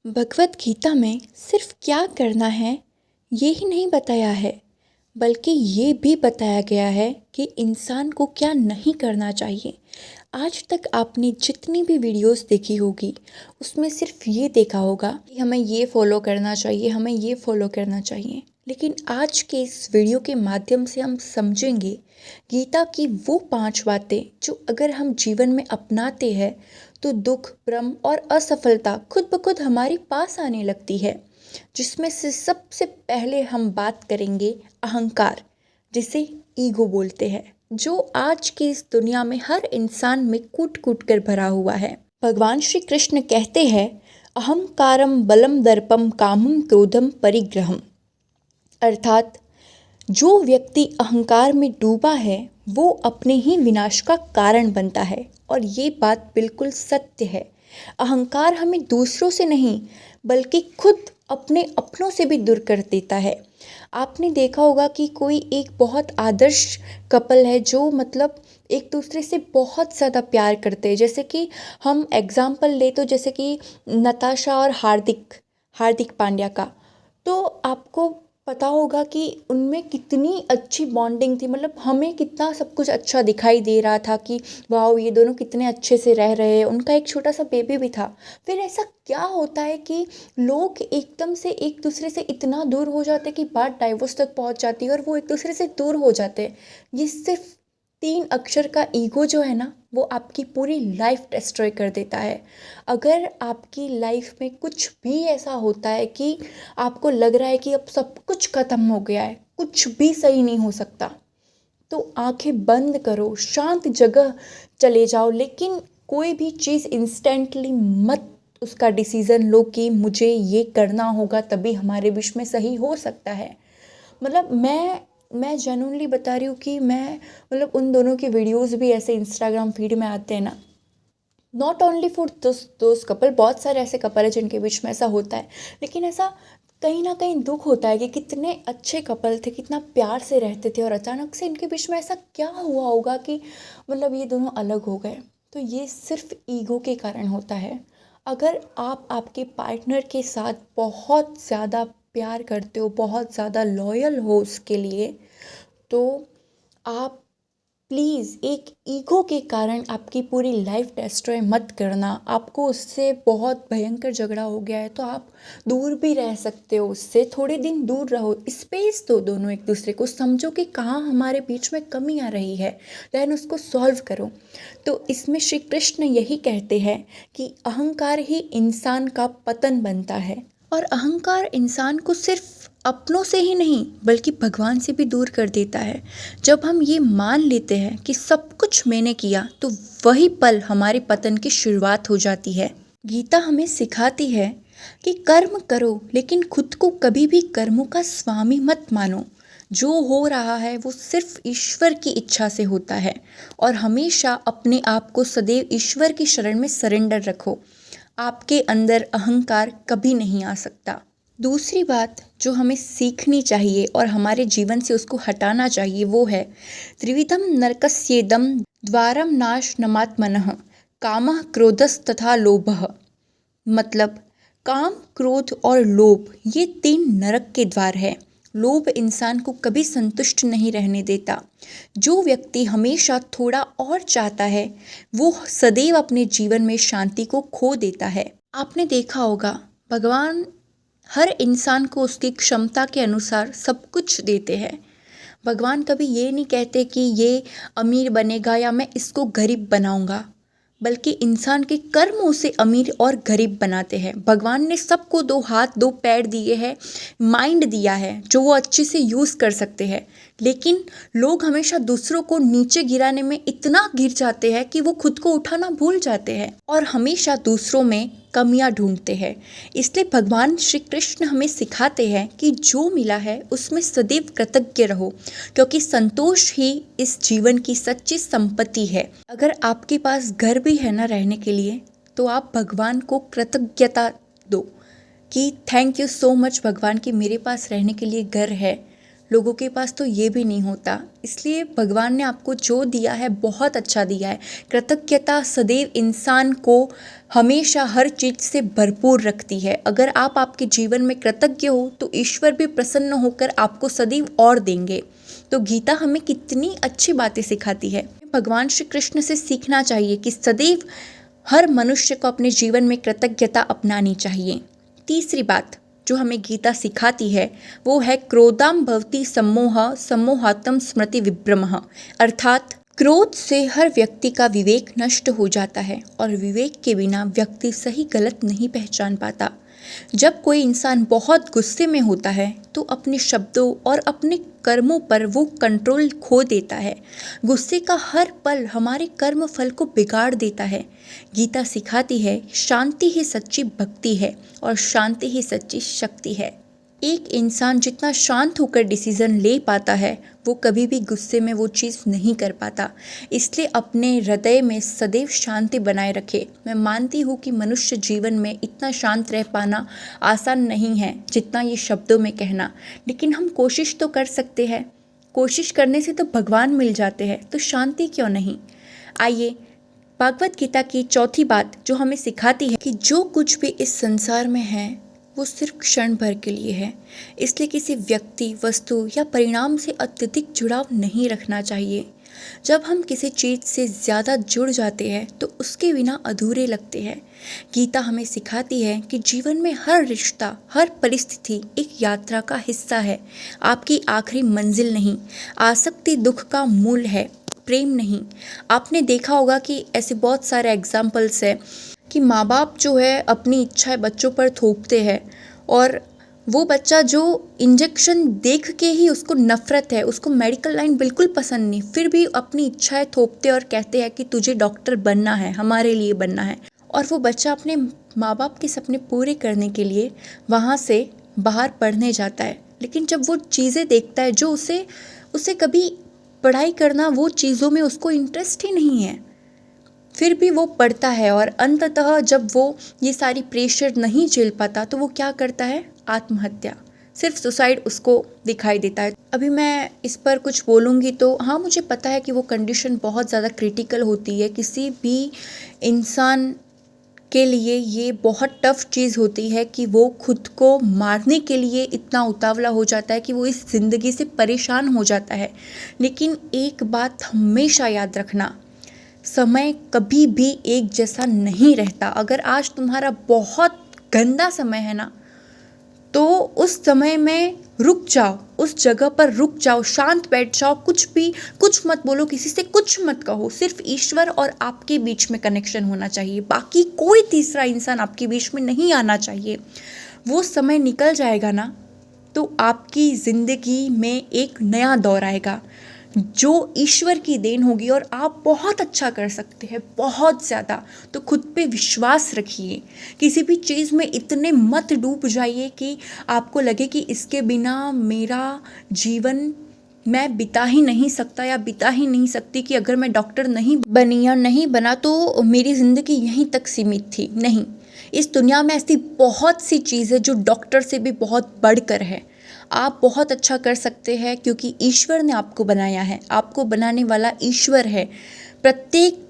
भगवत गीता में सिर्फ क्या करना है ये ही नहीं बताया है, बल्कि ये भी बताया गया है कि इंसान को क्या नहीं करना चाहिए। आज तक आपने जितनी भी वीडियोस देखी होगी उसमें सिर्फ ये देखा होगा कि हमें ये फॉलो करना चाहिए, हमें ये फॉलो करना चाहिए। लेकिन आज के इस वीडियो के माध्यम से हम समझेंगे गीता की वो 5 बातें जो अगर हम जीवन में अपनाते हैं तो दुख, भ्रम और असफलता खुद ब खुद हमारे पास आने लगती है। जिसमें से सबसे पहले हम बात करेंगे अहंकार, जिसे ईगो बोलते हैं, जो आज की इस दुनिया में हर इंसान में कूट कूट कर भरा हुआ है। भगवान श्री कृष्ण कहते हैं, अहंकारम बलम दर्पम कामम क्रोधम परिग्रहम। अर्थात जो व्यक्ति अहंकार में डूबा है वो अपने ही विनाश का कारण बनता है। और ये बात बिल्कुल सत्य है। अहंकार हमें दूसरों से नहीं बल्कि खुद अपने अपनों से भी दूर कर देता है। आपने देखा होगा कि कोई एक बहुत आदर्श कपल है जो मतलब एक दूसरे से बहुत ज़्यादा प्यार करते हैं। जैसे कि हम एग्जाम्पल ले तो जैसे कि नताशा और हार्दिक हार्दिक पांड्या का, तो आपको पता होगा कि उनमें कितनी अच्छी बॉन्डिंग थी। मतलब हमें कितना सब कुछ अच्छा दिखाई दे रहा था कि वाह ये दोनों कितने अच्छे से रह रहे हैं, उनका एक छोटा सा बेबी भी था। फिर ऐसा क्या होता है कि लोग एकदम से एक दूसरे से इतना दूर हो जाते हैं कि बात डाइवोर्स तक पहुंच जाती है और वो एक दूसरे से दूर हो जाते हैं। ये सिर्फ 3 अक्षर का ईगो जो है ना, वो आपकी पूरी लाइफ डिस्ट्रॉय कर देता है। अगर आपकी लाइफ में कुछ भी ऐसा होता है कि आपको लग रहा है कि अब सब कुछ ख़त्म हो गया है, कुछ भी सही नहीं हो सकता, तो आंखें बंद करो, शांत जगह चले जाओ। लेकिन कोई भी चीज़ इंस्टेंटली मत उसका डिसीज़न लो कि मुझे ये करना होगा तभी हमारे बीच में सही हो सकता है। मतलब मैं जेन्युइनली बता रही हूँ कि मैं मतलब उन दोनों के वीडियोस भी ऐसे इंस्टाग्राम फीड में आते हैं ना, नॉट ओनली फॉर दोस्त कपल, बहुत सारे ऐसे कपल हैं जिनके बीच में ऐसा होता है। लेकिन ऐसा कहीं ना कहीं दुख होता है कि कितने अच्छे कपल थे, कितना प्यार से रहते थे और अचानक से इनके बीच में ऐसा क्या हुआ होगा कि मतलब ये दोनों अलग हो गए। तो ये सिर्फ ईगो के कारण होता है। अगर आप आपके पार्टनर के साथ बहुत ज़्यादा प्यार करते हो, बहुत ज़्यादा लॉयल हो उसके लिए, तो आप प्लीज़ एक ईगो के कारण आपकी पूरी लाइफ डिस्ट्रॉय मत करना। आपको उससे बहुत भयंकर झगड़ा हो गया है तो आप दूर भी रह सकते हो, उससे थोड़े दिन दूर रहो, स्पेस दो दोनों एक दूसरे को, समझो कि कहाँ हमारे बीच में कमी आ रही है, देन उसको सॉल्व करो। तो इसमें श्री कृष्ण यही कहते हैं कि अहंकार ही इंसान का पतन बनता है। और अहंकार इंसान को सिर्फ अपनों से ही नहीं बल्कि भगवान से भी दूर कर देता है। जब हम ये मान लेते हैं कि सब कुछ मैंने किया तो वही पल हमारे पतन की शुरुआत हो जाती है। गीता हमें सिखाती है कि कर्म करो लेकिन खुद को कभी भी कर्मों का स्वामी मत मानो। जो हो रहा है वो सिर्फ ईश्वर की इच्छा से होता है और हमेशा अपने आप को सदैव ईश्वर की शरण में सरेंडर रखो। आपके अंदर अहंकार कभी नहीं आ सकता। दूसरी बात जो हमें सीखनी चाहिए और हमारे जीवन से उसको हटाना चाहिए वो है, त्रिविधम नरकस्येदम द्वारम नाश नमात्मनः कामः क्रोधस्तथा लोभः। मतलब काम, क्रोध और लोभ ये 3 नरक के द्वार है। लोभ इंसान को कभी संतुष्ट नहीं रहने देता। जो व्यक्ति हमेशा थोड़ा और चाहता है वो सदैव अपने जीवन में शांति को खो देता है। आपने देखा होगा भगवान हर इंसान को उसकी क्षमता के अनुसार सब कुछ देते हैं। भगवान कभी ये नहीं कहते कि ये अमीर बनेगा या मैं इसको गरीब बनाऊंगा, बल्कि इंसान के कर्म उसे अमीर और गरीब बनाते हैं। भगवान ने सबको 2 हाथ 2 पैर दिए हैं, माइंड दिया है जो वो अच्छे से यूज़ कर सकते हैं। लेकिन लोग हमेशा दूसरों को नीचे गिराने में इतना गिर जाते हैं कि वो खुद को उठाना भूल जाते हैं और हमेशा दूसरों में कमियां ढूंढते हैं। इसलिए भगवान श्री कृष्ण हमें सिखाते हैं कि जो मिला है उसमें सदैव कृतज्ञ रहो, क्योंकि संतोष ही इस जीवन की सच्ची संपत्ति है। अगर आपके पास घर भी है ना रहने के लिए, तो आप भगवान को कृतज्ञता दो कि थैंक यू सो मच भगवान कि मेरे पास रहने के लिए घर है। लोगों के पास तो ये भी नहीं होता। इसलिए भगवान ने आपको जो दिया है बहुत अच्छा दिया है। कृतज्ञता सदैव इंसान को हमेशा हर चीज़ से भरपूर रखती है। अगर आप आपके जीवन में कृतज्ञ हो तो ईश्वर भी प्रसन्न होकर आपको सदैव और देंगे। तो गीता हमें कितनी अच्छी बातें सिखाती है। भगवान श्री कृष्ण से सीखना चाहिए कि सदैव हर मनुष्य को अपने जीवन में कृतज्ञता अपनानी चाहिए। तीसरी बात जो हमें गीता सिखाती है वो है क्रोधाम भवति सम्मोह सम्मोहात्म स्मृति विभ्रमः, अर्थात क्रोध से हर व्यक्ति का विवेक नष्ट हो जाता है और विवेक के बिना व्यक्ति सही गलत नहीं पहचान पाता। जब कोई इंसान बहुत गुस्से में होता है तो अपने शब्दों और अपने कर्मों पर वो कंट्रोल खो देता है। गुस्से का हर पल हमारे कर्म फल को बिगाड़ देता है। गीता सिखाती है शांति ही सच्ची भक्ति है और शांति ही सच्ची शक्ति है। एक इंसान जितना शांत होकर डिसीजन ले पाता है वो कभी भी गुस्से में वो चीज़ नहीं कर पाता। इसलिए अपने हृदय में सदैव शांति बनाए रखे। मैं मानती हूँ कि मनुष्य जीवन में इतना शांत रह पाना आसान नहीं है जितना ये शब्दों में कहना, लेकिन हम कोशिश तो कर सकते हैं। कोशिश करने से तो भगवान मिल जाते हैं, तो शांति क्यों नहीं। आइए भागवत गीता की चौथी बात जो हमें सिखाती है कि जो कुछ भी इस संसार में है वो सिर्फ क्षण भर के लिए है। इसलिए किसी व्यक्ति, वस्तु या परिणाम से अत्यधिक जुड़ाव नहीं रखना चाहिए। जब हम किसी चीज़ से ज़्यादा जुड़ जाते हैं तो उसके बिना अधूरे लगते हैं। गीता हमें सिखाती है कि जीवन में हर रिश्ता, हर परिस्थिति एक यात्रा का हिस्सा है, आपकी आखिरी मंजिल नहीं। आसक्ति दुख का मूल है, प्रेम नहीं। आपने देखा होगा कि ऐसे बहुत सारे एग्जाम्पल्स हैं कि माँ बाप जो है अपनी इच्छाएं बच्चों पर थोपते हैं और वो बच्चा जो इंजेक्शन देख के ही उसको नफ़रत है, उसको मेडिकल लाइन बिल्कुल पसंद नहीं, फिर भी अपनी इच्छाएं थोपते और कहते हैं कि तुझे डॉक्टर बनना है, हमारे लिए बनना है। और वो बच्चा अपने माँ बाप के सपने पूरे करने के लिए वहाँ से बाहर पढ़ने जाता है, लेकिन जब वो चीज़ें देखता है जो उसे कभी पढ़ाई करना, वो चीज़ों में उसको इंटरेस्ट ही नहीं है, फिर भी वो पढ़ता है और अंततः जब वो ये सारी प्रेशर नहीं झेल पाता तो वो क्या करता है, आत्महत्या, सिर्फ सुसाइड उसको दिखाई देता है। अभी मैं इस पर कुछ बोलूँगी तो हाँ, मुझे पता है कि वो कंडीशन बहुत ज़्यादा क्रिटिकल होती है। किसी भी इंसान के लिए ये बहुत टफ चीज़ होती है कि वो खुद को मारने के लिए इतना उतावला हो जाता है कि वो इस ज़िंदगी से परेशान हो जाता है। लेकिन एक बात हमेशा याद रखना, समय कभी भी एक जैसा नहीं रहता। अगर आज तुम्हारा बहुत गंदा समय है ना, तो उस समय में रुक जाओ, उस जगह पर रुक जाओ, शांत बैठ जाओ, कुछ मत बोलो, किसी से कुछ मत कहो। सिर्फ ईश्वर और आपके बीच में कनेक्शन होना चाहिए, बाकी कोई तीसरा इंसान आपके बीच में नहीं आना चाहिए। वो समय निकल जाएगा ना तो आपकी ज़िंदगी में एक नया दौर आएगा जो ईश्वर की देन होगी और आप बहुत अच्छा कर सकते हैं, बहुत ज़्यादा। तो खुद पे विश्वास रखिए, किसी भी चीज़ में इतने मत डूब जाइए कि आपको लगे कि इसके बिना मेरा जीवन मैं बिता ही नहीं सकता या बिता ही नहीं सकती, कि अगर मैं डॉक्टर नहीं बनी या नहीं बना तो मेरी ज़िंदगी यहीं तक सीमित थी। नहीं, इस दुनिया में ऐसी बहुत सी चीज़ें जो डॉक्टर से भी बहुत बढ़कर है। आप बहुत अच्छा कर सकते हैं क्योंकि ईश्वर ने आपको बनाया है, आपको बनाने वाला ईश्वर है। प्रत्येक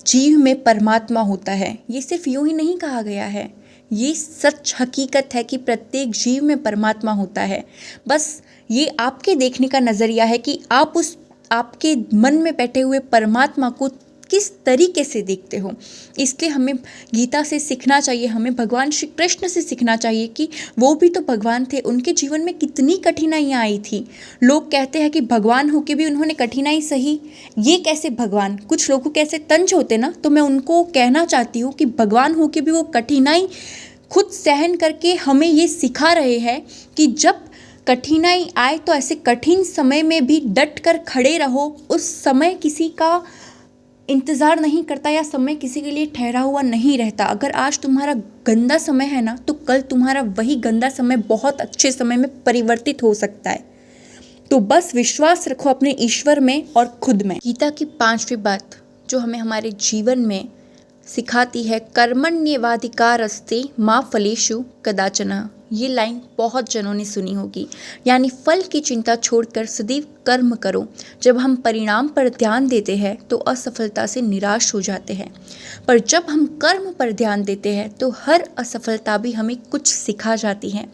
जीव में परमात्मा होता है, ये सिर्फ यूं ही नहीं कहा गया है, ये सच हकीकत है कि प्रत्येक जीव में परमात्मा होता है। बस ये आपके देखने का नज़रिया है कि आप उस आपके मन में बैठे हुए परमात्मा को किस तरीके से देखते हो। इसलिए हमें गीता से सीखना चाहिए, हमें भगवान श्री कृष्ण से सीखना चाहिए कि वो भी तो भगवान थे, उनके जीवन में कितनी कठिनाइयाँ आई थी। लोग कहते हैं कि भगवान होके भी उन्होंने कठिनाई सही, ये कैसे भगवान। कुछ लोगों के ऐसे तंज होते ना, तो मैं उनको कहना चाहती हूँ कि भगवान होके भी वो कठिनाई खुद सहन करके हमें ये सिखा रहे हैं कि जब कठिनाई आए तो ऐसे कठिन समय में भी डट कर खड़े रहो। उस समय किसी का इंतज़ार नहीं करता या समय किसी के लिए ठहरा हुआ नहीं रहता। अगर आज तुम्हारा गंदा समय है ना, तो कल तुम्हारा वही गंदा समय बहुत अच्छे समय में परिवर्तित हो सकता है। तो बस विश्वास रखो अपने ईश्वर में और खुद में। गीता की 5वीं बात जो हमें हमारे जीवन में सिखाती है, कर्मण्येवाधिकारस्ते मा फलेषु कदाचन। ये लाइन बहुत जनों ने सुनी होगी, यानी फल की चिंता छोड़कर सदैव कर्म करो। जब हम परिणाम पर ध्यान देते हैं तो असफलता से निराश हो जाते हैं, पर जब हम कर्म पर ध्यान देते हैं तो हर असफलता भी हमें कुछ सिखा जाती है।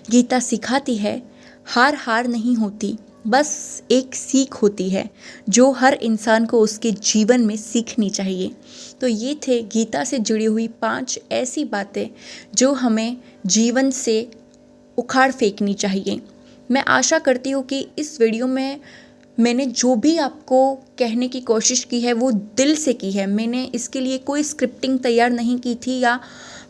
गीता सिखाती है हार हार नहीं होती, बस एक सीख होती है जो हर इंसान को उसके जीवन में सीखनी चाहिए। तो ये थे गीता से जुड़ी हुई 5 ऐसी बातें जो हमें जीवन से उखाड़ फेंकनी चाहिए। मैं आशा करती हूँ कि इस वीडियो में मैंने जो भी आपको कहने की कोशिश की है वो दिल से की है। मैंने इसके लिए कोई स्क्रिप्टिंग तैयार नहीं की थी या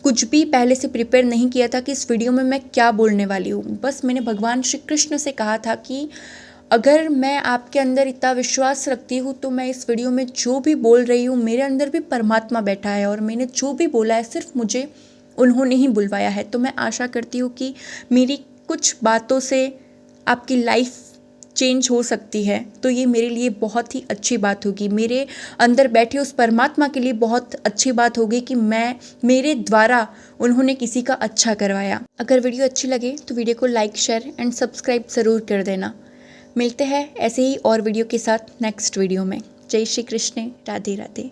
कुछ भी पहले से प्रिपेयर नहीं किया था कि इस वीडियो में मैं क्या बोलने वाली हूँ। बस मैंने भगवान श्री कृष्ण से कहा था कि अगर मैं आपके अंदर इतना विश्वास रखती हूँ तो मैं इस वीडियो में जो भी बोल रही हूँ, मेरे अंदर भी परमात्मा बैठा है और मैंने जो भी बोला है सिर्फ मुझे उन्होंने ही बुलवाया है। तो मैं आशा करती हूँ कि मेरी कुछ बातों से आपकी लाइफ चेंज हो सकती है, तो ये मेरे लिए बहुत ही अच्छी बात होगी। मेरे अंदर बैठे उस परमात्मा के लिए बहुत अच्छी बात होगी कि मेरे द्वारा उन्होंने किसी का अच्छा करवाया। अगर वीडियो अच्छी लगे तो वीडियो को लाइक, शेयर एंड सब्सक्राइब ज़रूर कर देना। मिलते हैं ऐसे ही और वीडियो के साथ नेक्स्ट वीडियो में। जय श्री कृष्ण, राधे राधे।